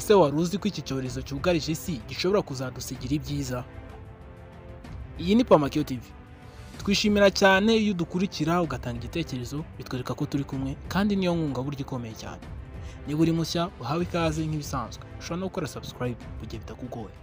ese wari uzi ko iki cyorezo cyugarije isi gishobora kuzadusigira ibyiza? Iyi ni Pamakeo TV. Twishimira cyane iyo udukurikira ugatanga igitekerezo, bitwereka ko turi kumwe kandi niyo nkunga burya ikomeye cyane. Niba uri mushya uhawe ikaze nk'ibisanzwe, ushobora no gukora subscribe mu gihe bitakugoye.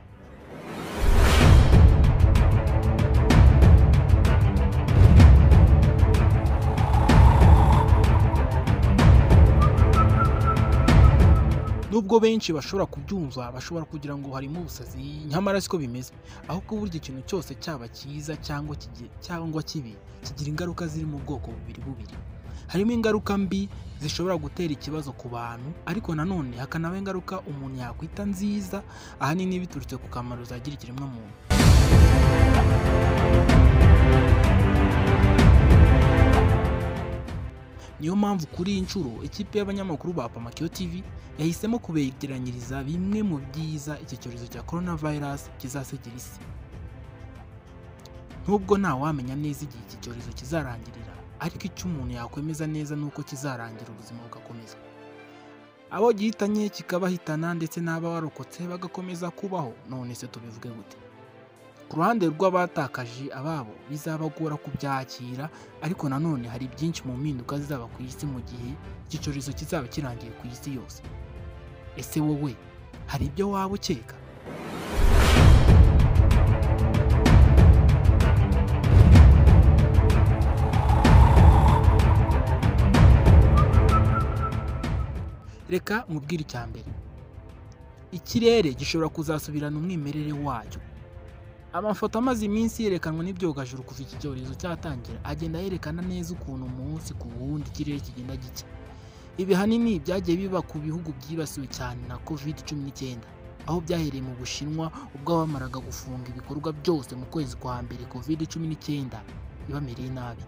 Nubwo benshi bashobora kubyumva, bashobora kugira ngo harimo ubusazi, nyamara siko bimeze. Ahubwo burya ikintu cyose cyaba cyiza cyangwa kibi kigira ingaruka ziri mu bwoko bubiri. Harimo ingaruka mbi zishobora gutera ikibazo ku bantu, ariko nanone hakanaba ingaruka umuntu yakwita nziza, ahanini biturutse ku kamaro zagira ikiremwamuntu. Niyo mpamvu kuri iyi nshuro ikipe y'abanyamakuru ba Pamakeo TV yahisemo kubegeranyiriza bimwe mu byiza iki cyorezo cya coronavirus kizasigira isi. Nubwo nta wamenya neza igihe iki cyorezo kizarangirira, ariko icyo umuntu yakwemeza neza ni uko kizarangira ubuzima bugakomeza. Abo gihitanye kikabahitana ndetse n'aba warokotse bagakomeza kubaho. None se tubivuge gute? Ku ruhande rw'abatakaje ababo bizabagora kubyakira, ariko nanone hari byinshi mu mpinduka zizaba ku isi mu gihe iki cyorezo kizaba kirangiye ku isi yose. Ese wowe hari ibyo waba ukeka? Reka nkubwire icya mbere. Ikirere gishobora kuzasubirana umwimerere wacyo. Amafoto amaze iminsi yerekanwa n'ibyogajuru kuva iki cyorezo cyatangira agenda yerekana neza ukuntu umunsi ku wundi ikirere kigenda gicya. Ibi hanini byagiye biba ku bihugu byibasiwe cyane na COVID-19, aho byahereye mu Bushinwa ubwo bamaraga gufunga ibikorwa byose mu kwezi kwa mbere COVID-19 ibamereye nabi.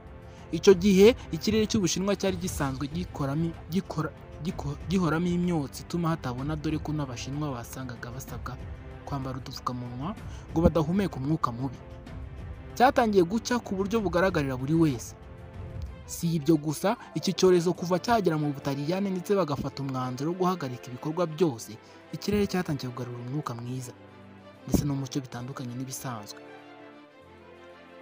Icyo gihe ikirere cy'Ubushinwa cyari gisanzwe gihoramo imyotsi ituma hatabona, dore ko n'Abashinwa basangaga basabwa kwambara udupfukamunwa ngo badahumeka umwuka mubi. Cyatangiye gucya ku buryo bugaragarira buri wese. Si ibyo gusa, iki cyorezo kuva cyagera mu Butaliyani ndetse bagafata umwanzuro wo guhagarika ibikorwa byose, ikirere cyatangiye kugarura umwuka mwiza ndetse no mu bice bitandukanye n'ibisanzwe.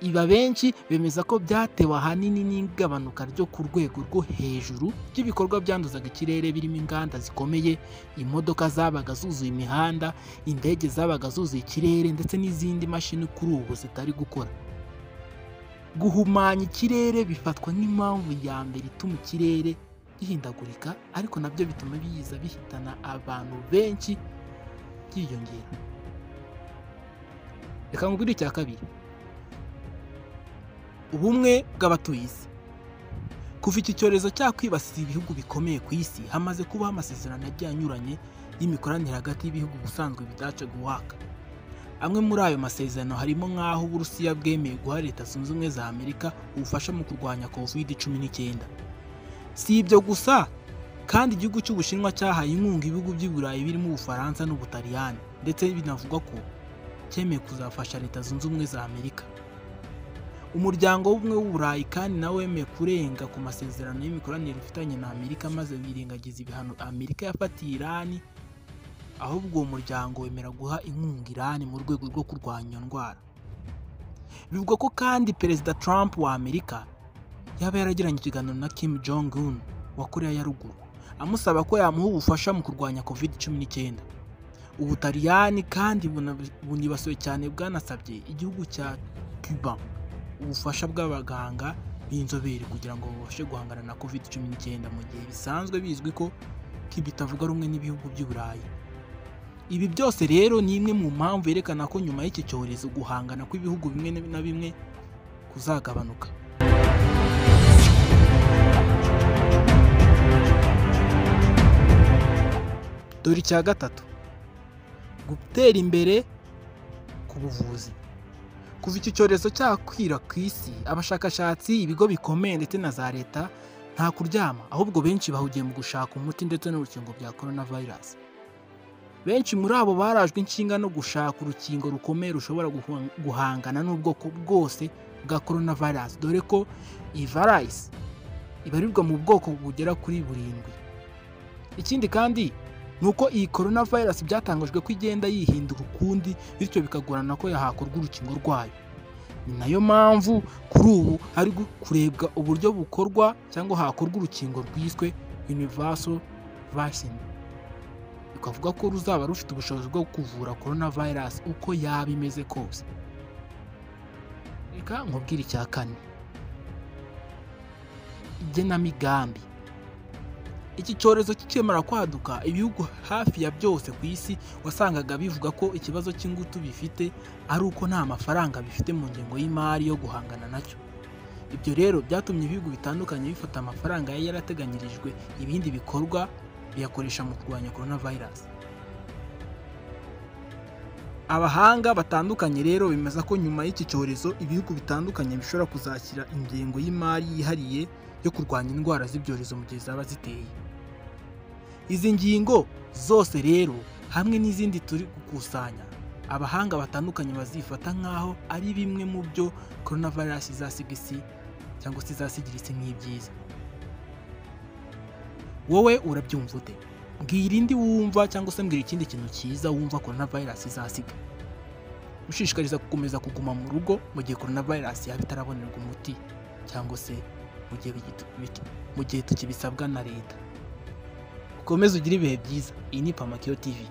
Iba benshi bemeza ko byatewe ahanini n'igabanuka ryo ku rwego rwo hejuru ry'ibikorwa byanduzaga ikirere, birimo inganda zikomeye, imodoka zabaga zuzuye imihanda, indege zabaga zuzuye ikirere ndetse n'izindi mashini kuri ubu zitari gukora. Guhumanya ikirere bifatwa nk'impamvu ya mbere ituma ikirere gihindagurika, ariko nabyo bituma biza bihitana abantu benshi byiyongera. Reka nkubwire icya kabiri. Ubumwe bw'abatuye isi. Kuva iki cyorezo cyakwibasira ibihugu bikomeye ku isi, hamaze kubaho amasezerano agiye anyuranye y'imikoranire hagati y'ibihugu ubusanzwe bitaca guhaka. Amwe muri ayo masezerano harimo nk'aho Uburusiya bwemeye guha Leta Zunze Ubumwe za Amerika ubufasha mu kurwanya COVID-19. Si ibyo gusa, kandi igihugu cy'Ubushinwa cyahaye inkunga ibihugu by'i Burayi birimo Ubufaransa n'Ubutaliyani, ndetse binavugwa ko cyemeye kuzafasha Leta Zunze Ubumwe za Amerika. Umuryango w'ubumwe w'Uburayi kandi nawe wemeye kurenga ku masezerano y'imikoranire ifitanye na Amerika, maze birengagiza ibihano Amerika yafatiye Irani. Ahubwo uwo muryango wemera guha inkunga Irani mu rwego rwo kurwanya iyo ndwara. Bivugwa ko kandi Perezida Trump wa Amerika yaba yaragiranye ikiganiro na Kim Jong-un wa Korea ya Ruguru, amusaba ko yamuha ubufasha mu kurwanya COVID-19. Ubutaliyani kandi bunibasiwe cyane bwanasabye igihugu cya Cuba ubufasha bw'abaganga b'inzobere kugira ngo babashe guhangana na COVID-19, mu gihe bisanzwe bizwi ko bitavuga rumwe n'ibihugu by'i Burayi. Ibi byose rero ni imwe mu mpamvu yerekana ko nyuma y'iki cyorezo guhangana kw'ibihugu bimwe na bimwe kuzagabanuka. Dore icya gatatu. Gutera imbere ku buvuzi. Kuva iki cyorezo cyakwira ku isi, abashakashatsi, ibigo bikomeye ndetse na za leta nta kuryama, ahubwo benshi bahugiye mu gushaka umuti ndetse n'urukingo bya coronavirus. Benshi muri abo barajwe inshinga no gushaka urukingo rukomeye rushobora guhangana n'ubwoko bwose bwa coronavirus, dore ko iyi virus ibarirwa mu bwoko bugera kuri 7. Ikindi kandi nuko iyi coronavirus byatangajwe ko igenda yihindura ukundi, bityo bikagorana ko hakorwa urukingo rwayo. Ni nayo mpamvu kuri ubu hari kurebwa uburyo bukorwa cyangwa hakorwa urukingo rwiswe universal vaccine, bikavuga ko ruzaba rufite ubushobozi bwo kuvura coronavirus uko yaba imeze kose. Reka nkubwire icya kane, igenamigambi. Iki cyorezo kikimara kwaduka, ibihugu hafi ya byose ku isi wasangaga bivuga ko ikibazo cy'ingutu bifite ari uko nta mafaranga bifite mu ngengo y'imari yo guhangana nacyo. Ibyo rero byatumye ibihugu bitandukanye bifata amafaranga yari yarateganyirijwe ibindi bikorwa biyakoresha mu kurwanya coronavirus. Abahanga batandukanye rero bemeza ko nyuma y'iki cyorezo ibihugu bitandukanye bishobora kuzashyira ingengo y'imari yihariye yo kurwanya indwara z'ibyorezo mu gihe zaba ziteye. Izi ngingo zose rero hamwe n'izindi turi gukusanya, abahanga batandukanye bazifata nk'aho ari bimwe mu byo coronavirus izasiga isi cyangwa se izasigira isi nk'ibyiza. Wowe urabyumva ute? Mbwira indi wumva cyangwa se mbwira ikindi kintu cyiza wumva coronavirus izasiga. Ushishikariza gukomeza kuguma mu rugo mu gihe coronavirus yaba itarabonerwa umuti cyangwa se mu gihe tukibisabwa na leta. Ukomeze ugire ibihe byiza. Iyi ni Pamakeo TV.